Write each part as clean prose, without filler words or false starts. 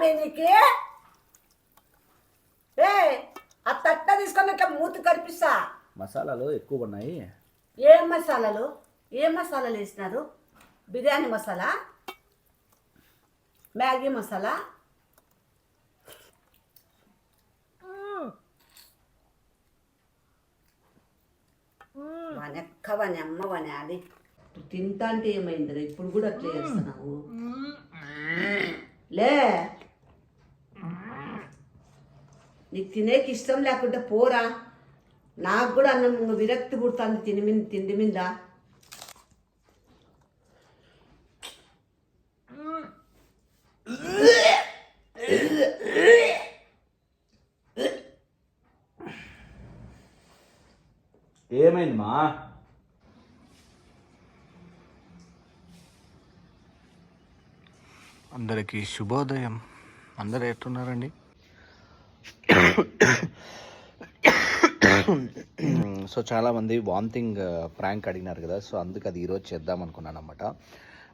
బే నీకే ఏ ఆ తట్ట తీసుకొని ఇట్లా మూతి కనిపిస్తా. మసాలాలు ఎక్కువ ఉన్నాయి. ఏం మసాలాలు వేసినారు? బిర్యానీ మసాలా, మ్యాగీ మసాలా, వానెక్క వాని అమ్మ వాని అది తింటా అంటే ఏమైందిరా? ఇప్పుడు కూడా అట్లా చేస్తున్నావు లే. నీకు తినేకి ఇష్టం లేకుంటే పోరా. నాకు కూడా అన్నం విరక్తి పుడుతుంది తిండి మీద. ఏమైంది మా? అందరికీ శుభోదయం. అందరు ఎట్టున్నారండి? సో చాలామంది వామిటింగ్ ప్రాంక్ అడిగినారు కదా, సో అందుకు అది ఈరోజు చేద్దాం అనుకున్నాను అనమాట.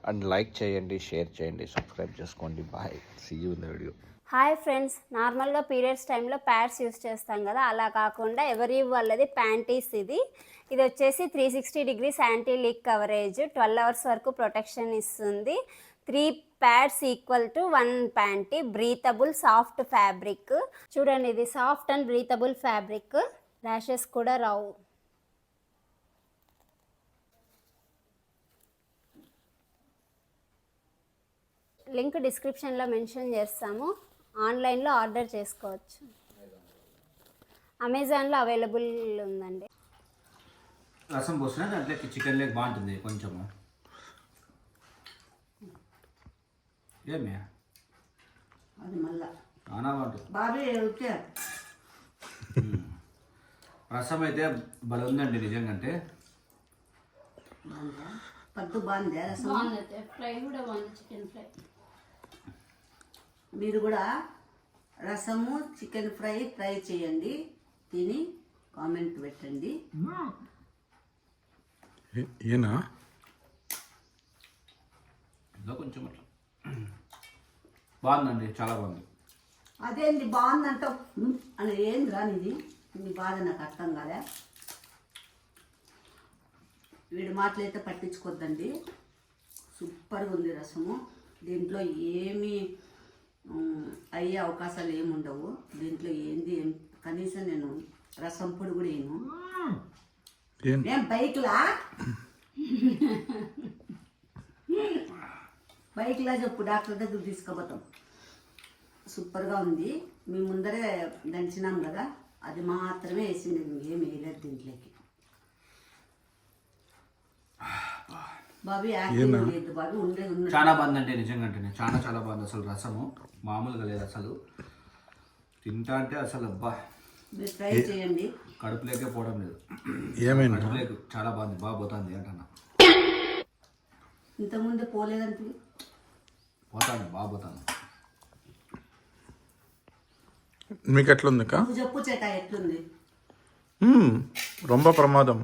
అండ్ లైక్ చేయండి, షేర్ చేయండి, సబ్స్క్రైబ్ చేసుకోండి. Bye, see you in the video. Hi friends, నార్మల్గా పీరియడ్స్ టైంలో ప్యాడ్స్ యూస్ చేస్తాం కదా, అలా కాకుండా ఎవరి వాళ్ళది ప్యాంటీస్ ఇది వచ్చేసి 360 degrees anti leak coverage, 12 hours వరకు ప్రొటెక్షన్ ఇస్తుంది. 3 pads equal to 1 panty. Breathable soft fabric. చూడండి, ఇది soft and breathable fabric. Rashes కూడా రావు. లింక్ డిస్క్రిప్షన్లో మెన్షన్ చేస్తాము. ఆన్లైన్లో ఆర్డర్ చేసుకోవచ్చు. అమెజాన్లో అవైలబుల్ ఉందండి. రసం పోసిన దాంట్లోకి చికెన్ లెగ్ బాగుంటుంది కొంచెము. ఏమి అది మళ్ళా చాలా బాగుంటుంది బాబీ. రసం అయితే భలే ఉందండి నిజంగా. అంటే పద్దు బాగుంది రసం. ఫ్రై కూడా బాగుంది, చికెన్ ఫ్రై. మీరు కూడా రసము చికెన్ ఫ్రై చేయండి, తిని కామెంట్ పెట్టండి. ఏనా ఇంకా కొంచెం అట్లా బాగుందండి, చాలా బాగుంది. అదేంటి బాగుందంటావు అని? ఏంది రానిది నీ బాధ నాకు అర్థం కాలే. వీడి మాటలైతే పట్టించుకోద్దండి. సూపర్గా ఉంది రసము. దీంట్లో ఏమీ అయ్యే అవకాశాలు ఏమి ఉండవు. దీంట్లో కనీసం నేను రసం పొడి కూడా వేయను. ఏం బైక్లా చెప్పు, డాక్టర్ దగ్గర తీసుకోపోతాం. సూపర్గా ఉంది. మీ ముందరే దంచినాం కదా, అది మాత్రమే వేసింది, ఏం వేయలేదు దీంట్లోకి. బాబీ యాక్టింగ్ లేదు బాబీ, ఉండేది చాలా బాగుంది అంటే నిజంగా. అంటే చాలా బాగుంది అసలు. రసము మామూలుగా లేదు అసలు. తింటా అంటే అసలు అబ్బా, మీరు ట్రై చేయండి. కడుపులోకే పోవడం లేదు. ఏమైంది? కడుపులోకి చాలా బాగుంది, బాగా పోతుంది అంటన్నా. ఇంతకుముందు పోలేదంటే పోతాను, బాగా పోతాను. మీకు ఎట్లుంది అక్క? నువ్వు చెప్పు చేట, ఎట్లుంది? రొంబ ప్రమాదం.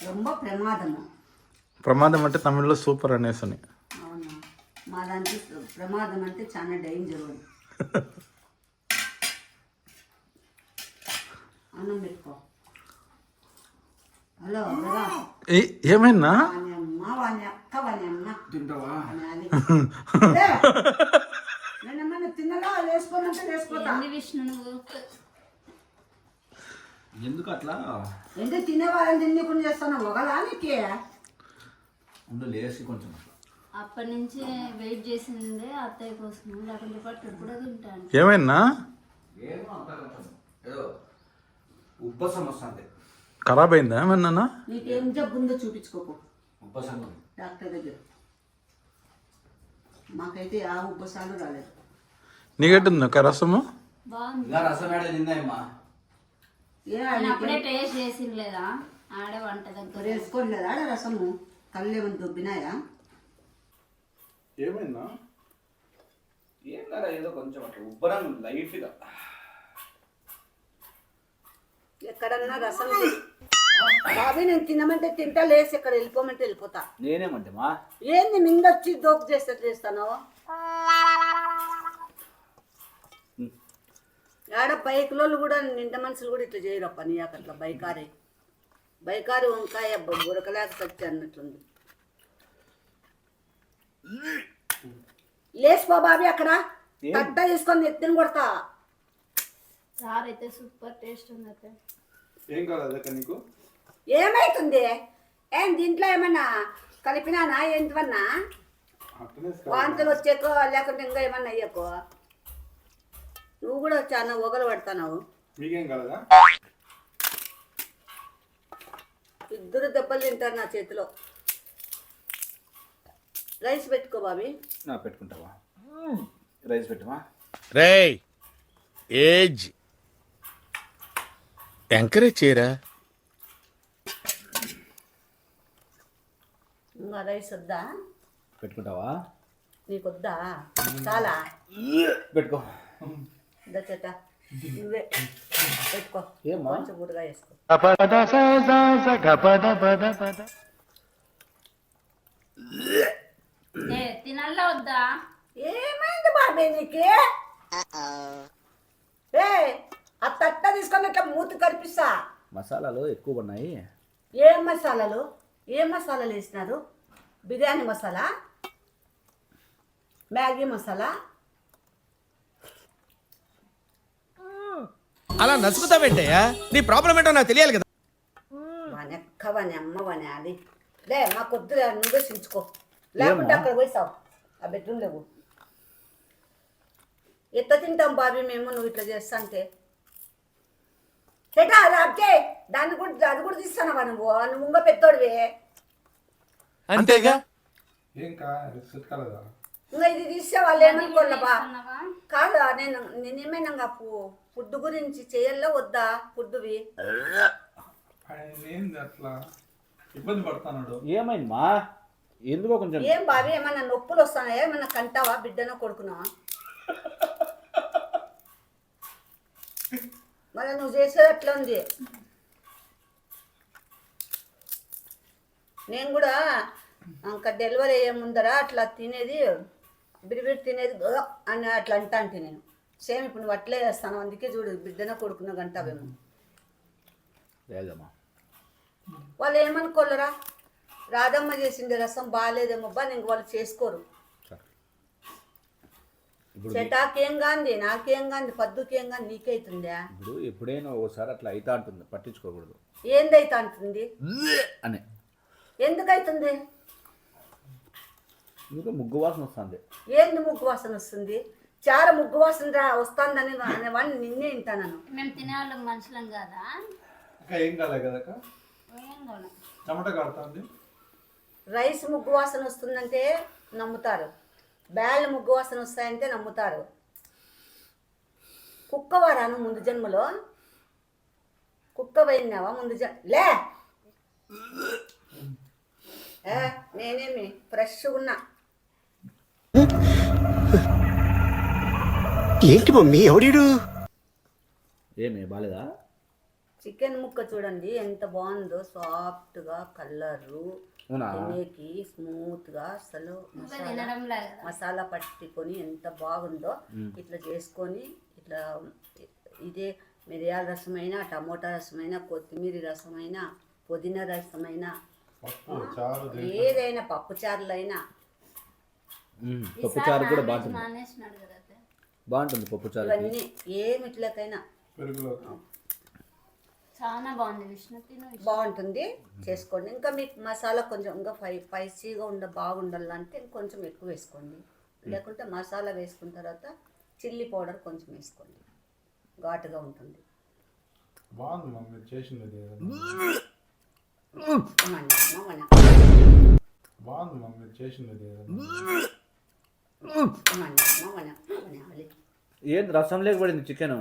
రొంబ ప్రమాదము. ప్రమాదం అంటే తమిళ్లో సూపర్ అనేసని. అవునా? మా దానికి ప్రమాదం అంటే చాలా డేంజర్. అన్నం పెట్టుకో. హలో ఏమైనా వాని అమ్మ, వాని అక్క, వాని అమ్మ తింటావా? నేనేమన్నా తిన్నలా వేసుకోనంటే వేసుకోతా. ఎందుకు అట్లా? ఏంటి తినేవాళ్ళని తిన్నకుండా చేస్తాను ఒకలా నీకు? ఉండు లేసి కొంచెం అప్పటి నుంచి వెయిట్ చేసింది అత్తయ్య కోసం, లేకుంటే పట్టు కూడా తింటాను. ఏమైనా ఏమో అంతా కొంచెం ఏదో ఉబ్బసం వస్తుంది. ఖరాబ్ అయిందా ఏమన్నా? నీకేం జబ్బు ఉందో చూపించుకోకు ఉబ్బసం డాక్టర్ దగ్గర. మాకైతే ఆ ఉబ్బసాలు రాలేదు. నీకెట్టుంది అక్క రసము? ఇంకా రసం ఏడ తిందాయమ్మా? అప్పుడే టేస్ట్ చేసింది లేదా? ఆడే వంట దగ్గర వేసుకోలేదా ఆడ రసము? కళ్ళు ఏమైనా దొబ్బినాయా? ఏమైందా? ఏం కదా, ఏదో కొంచెం అట్లా ఉబ్బరం లైట్గా. ఎక్కడన్నా రసం బాబీ నేను తినమంటే తింటా, లేసి ఎక్కడ వెళ్ళిపోమంటే వెళ్ళిపోతా. నేనేమంటే మా ఏంది మింగొచ్చి దోపు చేస్తే చేస్తాను? ఆడ బైకులోళ్ళు కూడా నిండా మనుషులు కూడా ఇట్లా చేయరప్ప నీ అట్లా బైకారి వంకాయ బురకలేక సచ్చి అన్నట్లుంది. లేచిపో బాబీ అక్కడ తట్ట తీసుకొని ఎత్తిని కొడతా. సార్ అయితే సూపర్ టేస్ట్ ఉంది అయితే. ఏం కాదు నీకు? ఏమైతుంది? ఏం దీంట్లో ఏమన్నా కలిపినానా ఏంటివన్నా? వాంతులు వచ్చేకో లేకుంటే ఇంకా ఏమన్నా అయ్యాకో? నువ్వు కూడా చాలా ఒగలు పడతావు. మీకేం కలదా? ఇద్దరు దెబ్బలు తింటారు నా చేతిలో. రైస్ పెట్టుకో బాబీ. పెట్టుకుంటావా? రైస్ పెట్టమా? రేయ్ ఏజ్ ఎంకరేజ్ చేయరా. ఇంకా రైస్ వద్దా? పెట్టుకుంటావా? నీకు వద్దా? చాలా పెట్టుకో. దచ్చట నువ్వే పెట్టుకో. కొంచెం ఊరుగా వేసుకో. తినల్లా వద్దా? ఏమైంది బాబీ నీకు? ఆ తట్ట తీసుకొని ఇట్లా మూతి కనిపిస్తా. మసాలాలు ఎక్కువ ఉన్నాయి. ఏం మసాలాలు వేసినారు? బిర్యానీ మసాలా, మ్యాగీ మసాలా. అలా నసుకుతావేంటయ్యా? నీ ప్రాబ్లం ఏంటో నాకు తెలియాలి కదా. వాని అక్క వాని అమ్మ వాని అది లే మా కొద్దిగా నువ్వే చించుకో. లేకుంటే అక్కడ పోయిస్తావు ఆ బెడ్రూమ్ లేవు. ఎట్లా తింటాం బాబీ మేము నువ్వు ఇట్లా చేస్తా అంటే? చేటా అదే దాన్ని కూడా అది కూడా తీస్తానవా నువ్వు? నువ్వు ఇంకా పెద్దోడివే. అంతేగా. ఏం కాదా? ఇంకా ఇది తీసే వాళ్ళు ఏమనుకోలేబా. కాదా నేనేమైనా ఫుడ్ గురించి చేయాలా వద్దా? ఫుడ్వి అట్లా ఇబ్బంది పడుతున్నాడు. ఏమైందమ్మా? ఎందుకో కొంచెం ఏం బాబీ ఏమన్నా నొప్పులు వస్తున్నాయా? ఏమన్నా కంటావా? బిడ్డనో కొడుకున్నావా? మళ్ళీ నువ్వు చేసేది అట్లా ఉంది. నేను కూడా ఇంకా డెలివరీ అయ్యే ముందర అట్లా తినేది బిరిబిరి తినేది అని అట్లా అంటా అంటే నేను సేమ్ ఇప్పుడు నువ్వు అట్లే చేస్తాను. అందుకే చూడు బిడ్డనో కొడుకున్నా గంటావేమో. లేదమ్మా, వాళ్ళు ఏమనుకోలేరా? రాధమ్మ చేసిండే రసం బాగాలేదేమోబ్బా నేను వాళ్ళు చేసుకోరు. చెటాకేం గాంది నాకేం గాంది పద్దుకేం గాంది నీకైతుందా? ఇప్పుడు ఎప్పుడైనా ఒకసారి అట్లా అయితా ఉంటుంది, పట్టించుకోకూడదు. ఏందైతే అంటుంది అని ఎందుకైతుంది? ఇంకా ముగ్గు వాసన వస్తుంది. ఏంది ముగ్గు వాసన వస్తుంది? చార ముగ్గు వాసన వస్తుందని అనేవాడిని నిన్నే వింటాను. మేము తినేవాళ్ళం మనుషులం కదా. ఏం కాలే కదా? టమాటా కాడుతుంది. రైస్ ముగ్గు వాసన వస్తుందంటే నమ్ముతారు, బ్యాళ్ళు ముగ్గు వాసన వస్తాయంటే నమ్ముతారు. కుక్కవారాను ముందు జన్మలో? కుక్క పోయినావా ముందు లే నేనేమి ఫ్రెష్గా ఉన్నా. ఏంటి మమ్మీ ఎవడీడు? ఏమి బాలేదా? చికెన్ ముక్క చూడండి ఎంత బాగుందో, సాఫ్ట్గా కలరు, తినేకి స్మూత్గా, అసలు మసాలా పట్టుకొని ఎంత బాగుందో. ఇట్లా చేసుకొని ఇట్లా ఇదే మిరియాల రసమైనా, టమోటా రసమైనా, కొత్తిమీర రసమైనా, పుదీనా రసమైనా, ఏదైనా పప్పుచారులైనా పప్పుచారు కూడా బాగుంటుంది పప్పుచారు. ఇవన్నీ ఏమి ఇట్లకైనా చాలా బాగుంది విష్ణు, బాగుంటుంది. చేసుకోండి. ఇంకా మీకు మసాలా కొంచెం ఇంకా స్పైసీగా బాగుండాలంటే ఇంకొంచెం ఎక్కువ వేసుకోండి. లేకుంటే మసాలా వేసుకున్న తర్వాత చిల్లీ పౌడర్ కొంచెం వేసుకోండి, ఘాటుగా ఉంటుంది. బాగుంది మమ్మీ చేసినది. బాగుంది మమ్మీ చేసినది. ఏంది రసం లేకపోయింది చికెన్?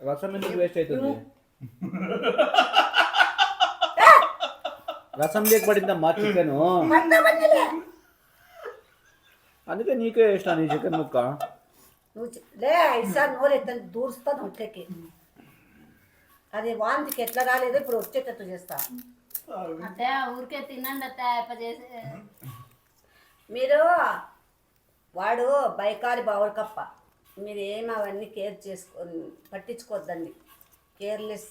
రసం ఎందుకు వేస్ట్ అవుతుంది? రసం లేకపోయిందమ్మా చికెన్, అందుకే నీకే ఇష్టం ఈ చికెన్ ముక్క. నోరెత్తని దూరుస్తాను ఒట్లకి. అది వాంతికి ఎట్లా రాలేదో ఇప్పుడు వచ్చేటట్టు చేస్తా. అదే ఊరికే తినండి అత్తే. మీరు వాడు బైకారి బావరకప్ప. మీరు ఏమి అవన్నీ పట్టించుకోవద్దండి. కేర్లెస్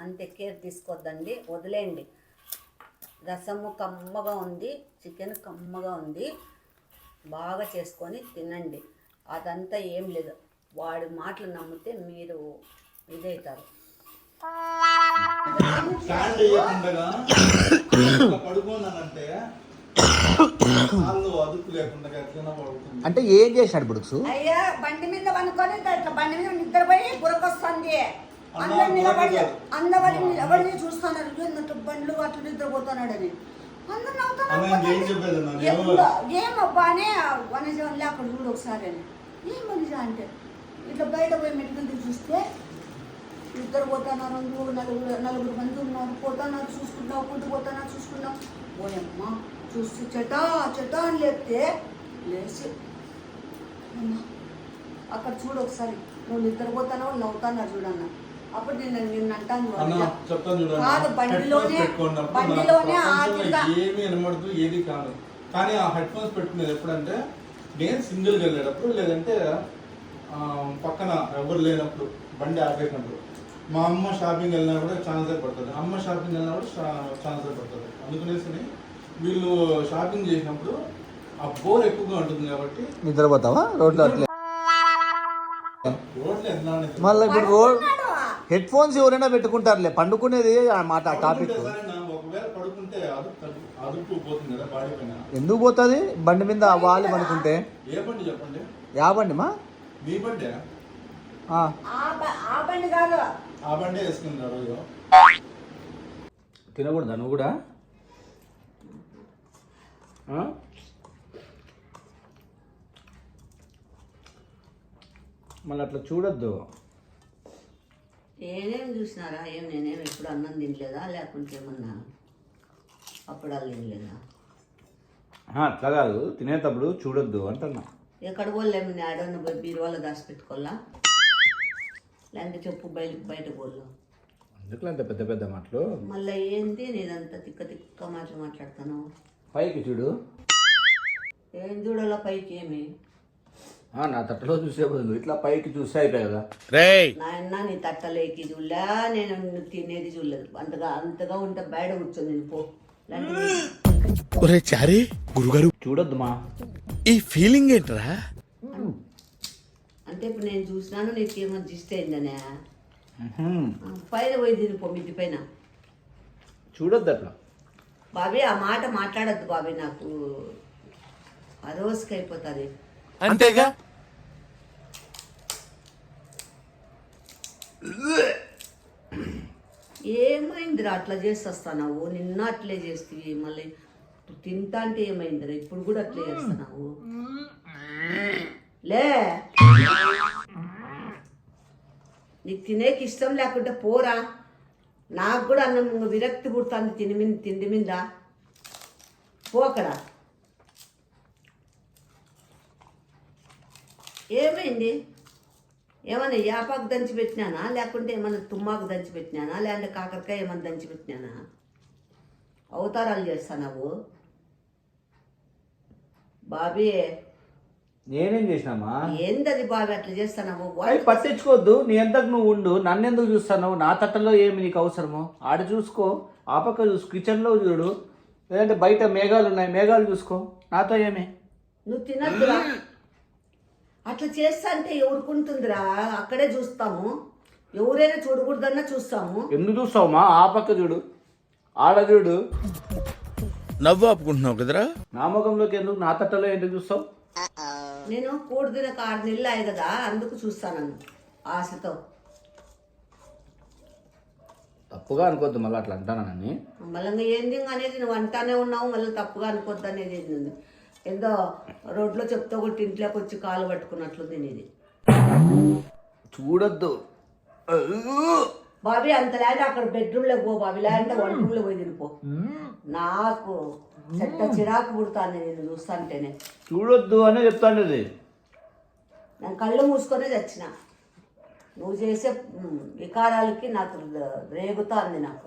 అంతే, కేర్ తీసుకోవద్దండి, వదిలేయండి. రసము కమ్మగా ఉంది, చికెన్ కమ్మగా ఉంది, బాగా చేసుకొని తినండి. అదంతా ఏం లేదు. వాడి మాటలు నమ్మితే మీరు ఇదవుతారు. స్టాండ్ వేయకుండా పడుకున్నానంటే కాళ్ళు అదుపు లేకుండా ఎట్లైనా పడుతుంది. అంటే ఏం చేశాడు బుడుక్సు? అయ్యా బండి మీద పనుకొని ఇట్లా బండి మీద నిద్రపోయి గురకొస్తుంది. అందరు నిలబడి చూస్తున్నారు, ఎందుకు బండ్లు అట్లా నిద్రపోతున్నాడని. అందరు నవ్వుతున్నారు. ఏం అబ్బా అని వనజంలే అక్కడ చూడు ఒకసారి అని. ఏం వనజ అంటే ఇట్లా బయట పోయి మెట్టుకుంటూ చూస్తే ఇద్దరు పోతున్నారు, నలుగురు మంది ఉన్నారు, పోతున్నారు చూసుకుంటావు, పుట్టు పోతున్నారు చూసుకుంటాం. పోయమ్మ చూసి చెటా చెటా అని లేపితే లేచి అక్కడ చూడు ఒకసారి, నువ్వు నిద్రపోతానో నవ్వుతాన్నారు చూడన్న. అప్పుడు నేను అంటాను కాదు, బండిలోనే ఏమి వినబడదు, ఏది కాదు. కానీ ఆ హెడ్ ఫోన్స్ పెట్టుకునేది ఎప్పుడంటే నేను సింగిల్గా వెళ్ళేటప్పుడు, లేదంటే పక్కన ఎవరు లేనప్పుడు, బండి ఆపేసినప్పుడు. మా అమ్మ షాపింగ్ వెళ్ళినా కూడా చాలా సేపు పడుతుంది, అమ్మ షాపింగ్ వెళ్ళినా కూడా చాలా సేపు పడుతుంది. అందుకనేసి వీళ్ళు షాపింగ్ చేసినప్పుడు ఆ బోర్ ఎక్కువగా ఉంటుంది కాబట్టి నిద్రపోతావా రోడ్లో? అట్లే రోడ్లు మళ్ళీ ఇప్పుడు హెడ్ ఫోన్స్ ఎవరైనా పెట్టుకుంటారులే, పండుకునేది ఆ మాట టాపిక్. ఒకవేళ పడుకుంటే అదుపు పోతుంది కదా బాడీ పైన. ఎందుకు పోతుంది బండి మీద వాళ్ళు పడుకుంటే? ఏ బండి చెప్పండి? యా బండి మా? మీ బండి? ఆ బండి కాదు, ఆ బండే వేసుకుంది ఆ రోజు. తినకూడదా నువ్వు కూడా? మళ్ళీ అట్లా చూడొద్దు. నేనేం చూసినారా? నేనేం ఎప్పుడు అన్నం తినలేదా, లేకుంటే ఏమన్నా అప్పుడాలు తినలేదా? అట్లా కాదు, తినేటప్పుడు చూడొద్దు అంటున్నా. ఎక్కడ పోలేము, ఆడన్న పోయి బీరువాలో దాచిపెట్టుకోవాలా, లేదంటే చెప్పు బయట పోలు. ఎందుకు అంత పెద్ద పెద్ద మాటలు? మళ్ళీ ఏంటి నీదంతా తిక్క తిక్క మాటలు మాట్లాడతాను? పైకి చూడు. ఏం చూడాలా పైకి? ఏమి నా తట్టలో చూసే బదులు ఇట్లా పైకి చూస్తే అయిపోయి కదా. నాయన నీ తట్టలేకి చూడలే, నేను తినేది చూడలేదు. అంతగా ఉంటే బయట కూర్చొని నేను పో. చారీ గురుగారు చూడొద్దు మా. ఈ ఫీలింగ్ ఏంట్రా? అంటే ఇప్పుడు నేను చూసినాను, నీకేమో జిస్ట్ అయిందనే. పైన పోయి తినిపో, మిద్ది పైన. చూడొద్దు అట్లా బాబీ, ఆ మాట మాట్లాడద్దు బాబీ, నాకు అరోసుకు అయిపోతుంది. అంతేగా. ఏమైందిరా అట్లా చేసి వస్తావు? నిన్న అట్లే చేస్తీవి, మళ్ళీ తింటా అంటే ఏమైందిరా ఇప్పుడు కూడా అట్లే చేస్తున్నావు? లే, నీకు తినేకి ఇష్టం లేకుంటే పోరా. నాకు కూడా అన్నం విరక్తి పుడుతుంది తిండి మీద. పో అక్కడ. ఏమైంది? ఏమన్నా యాపాకు దంచి పెట్టినానా, లేకుంటే ఏమన్నా తుమ్మాకు దంచి పెట్టినానా, లేదంటే కాకరకాయ ఏమన్నా దంచి పెట్టినానా? అవతారాలు చేస్తావు బాబీ. నేనేం చేసినామా? ఏందది బాబీ అట్లా చేస్తావు? పట్టించుకోవద్దు, నీ ఎంతకు నువ్వు ఉండు. నన్ను ఎందుకు చూస్తాను? నా తట్టలో ఏమి నీకు అవసరమో ఆడ చూసుకో, ఆ పక్క చూసుకో, కిచెన్లో చూడు, లేదంటే బయట మేఘాలు ఉన్నాయి, మేఘాలు చూసుకో. నాతో ఏమి? నువ్వు తినద్దురా అట్లా చేస్తా అంటే. ఎవరుకుంటుందిరా? అక్కడే చూస్తాము, ఎవరైనా చూడకూడదన్నా చూస్తాము. ఎందుకు చూస్తావుమా? ఆ పక్క చూడు, ఆడ చూడు. నవ్వు ఆపుకుంటున్నావు కదరా? నా ముఖంలోకి ఎందుకు, నా తట్టలో ఎందుకు చూస్తావు? నేను కూడదిన 6 నెలలు అయ్యి కదా, అందుకు చూస్తాను ఆశతో. తప్పుగా అనుకోవద్దు మళ్ళీ అట్లా అంటానని. మళ్ళీ ఏంది అనేది నువ్వు అంటానే ఉన్నావు, మళ్ళీ తప్పుగా అనుకోవద్దు అనేది ఏంది? ఏదో రోడ్లో చెప్తా కొట్టి ఇంట్లోకి వచ్చి కాలు పట్టుకున్నట్లుంది నీది. చూడొద్దు బాబీ, అంత లేదంటే అక్కడ బెడ్రూమ్లోకి పో బాబీ, లేదంటే వంట రూమ్లో పోయి తినిపో. నాకు చెట్ట చిరాకు పుడతాను నేను చూస్తాంటేనే. చూడొద్దు అనే చెప్తాను. నేను కళ్ళు మూసుకొనే చచ్చిన. నువ్వు చేసే వికారాలకి నాకు రేగుతాంది. నాకు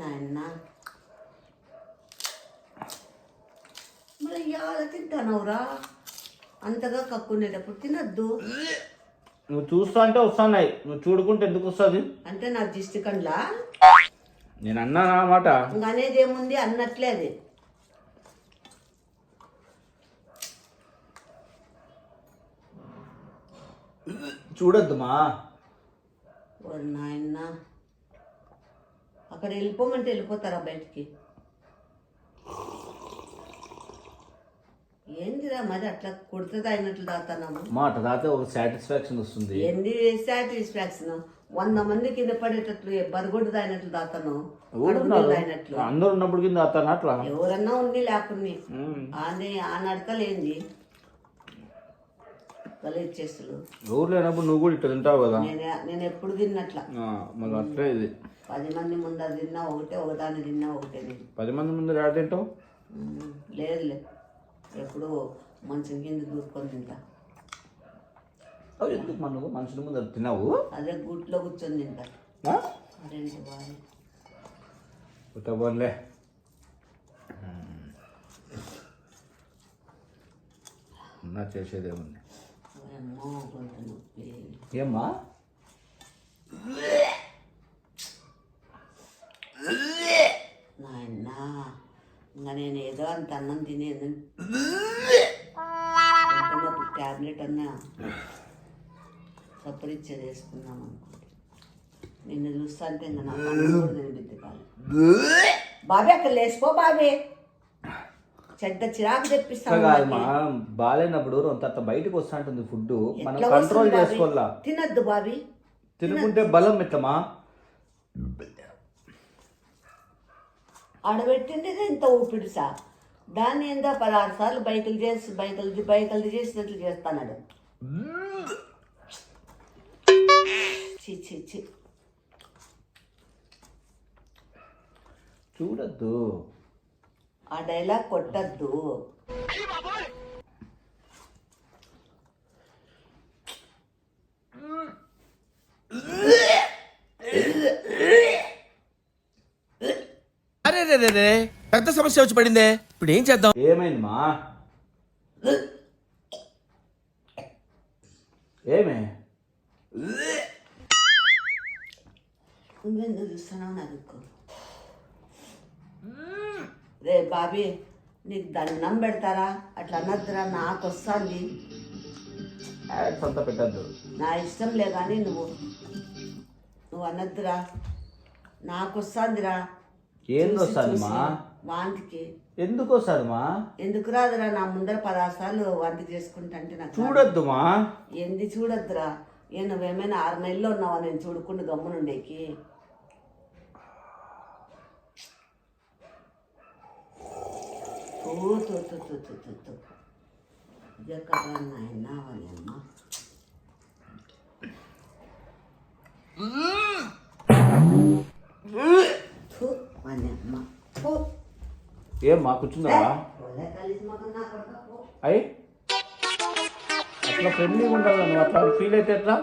నాయన మళ్ళీ ఇవాళ తింటానవురా అంతగా కక్కునేటప్పుడు తినద్దు. నువ్వు చూస్తా అంటే వస్తున్నాయి, నువ్వు చూడుకుంటే ఎందుకు వస్తుంది? అంటే నా దిష్టి కండ్లా నేను అన్నానా మాట? ఇంకా అనేది ఏముంది అన్నట్లే అది. చూడొద్దుమా. ఓ నాయన, అక్కడ వెళ్ళిపోమంటే వెళ్ళిపోతారా బయటికి? ఏందిరా మరి అట్లా కుడుతుంది అయినట్లు దాతున్నాము. మాట దాతే ఒక సాటిస్ఫాక్షన్ వస్తుంది. ఏంది సాటిస్ఫాక్షన్? 100 మంది కింద పడేటట్లు బరగొడ్డు దాయినట్లు దాతను, దాయినట్లు. అందరు ఉన్నప్పుడు కింద దాతాను అట్లా. ఎవరన్నా ఉన్ని లేకున్ని అని ఆ నడకలేంది గలీజ్ చేస్తులు. ఎవరు లేనప్పుడు నువ్వు కూడా ఇట్లా తింటావు కదా. నేను ఎప్పుడు తిన్నట్లా. మళ్ళీ అట్లే ఇది 10 మంది ముందర తిన్నా ఒకటే, ఒకదాన్ని తిన్నా ఒకటే. నేను 10 మంది ముందు ఏడ తింటావు? లేదులే, ఎప్పుడు మంచం కింద దూరుకొని తింటా. ఎందుకు నువ్వు మనుషుల ముందు తిన్నావు? అదే గుట్లో కూర్చొని తింటా. అదేంటి బాగా పుట్టబోన్లే. ఉన్నా చేసేదేముంది. అమ్మో కొంత నొప్పి. ఏమ్మా? నాయనా, ఇంకా నేను ఏదో అంత అన్నం తినేది ట్యాబ్లెట్ అన్నా సపరిచ్చేది వేసుకుందాం అనుకుంటే నిన్ను చూస్తా అంటే ఇంకా నాకు అన్నం కూడా తినిపిద్ది కాదు. బాబే అక్కడ లేచిపో బాబే, చెడ్డ చిరాకు తెప్పిస్తాను. బాగాలేనప్పుడు అంత బయటకు వస్తా ఉంటుంది ఫుడ్, మనం కంట్రోల్ చేసుకోవాలా. తినద్దు బాబీ, తినుకుంటే బలం ఎట్లమా? ఆడబెట్టింది ఇంత ఊపిడిసా, దాన్ని ఏందో 16 సార్లు బైకలు చేసినట్లు చేస్తాడు. చి చి చి, చూడద్దు, ఆ డైలాగ్ కొట్టద్దు. అరే రే రే రే, పెద్ద సమస్య వచ్చి పడిందే, ఇప్పుడు ఏం చేద్దాం? ఏమైంది మా? ఏమే నువ్వెందుకు చూస్తున్నావు నాకు? రే బాబీ, నీకు దండం పెడతారా? అట్లా అనద్దురా, నాకు వస్తుంది. సొంత పెట్టద్దు, నా ఇష్టంలే కానీ నువ్వు అనద్దురా, నాకు వస్తుందిరా. ఏంది వస్తుంది మా? వాంతికి ఎందుకు వస్తుంది మా? ఎందుకు రాదురా? నా ముందర 16 సార్లు వాంతి చేసుకుంటా అంటే నాకు చూడొద్దు మా. ఏంది చూడొద్దురా? నువ్వేమైనా 6 నెలల్లో ఉన్నావా నేను చూడకుండా గమ్మునుండేకి? ఇదే కదా నాయన వాళ్ళమ్మ. ఏం మా కూర్చుందా? అయ్యి అట్లా ఫ్రెండ్లీగా ఉండాలి, నువ్వు అట్లా ఫీల్ అయితే ఎట్లా?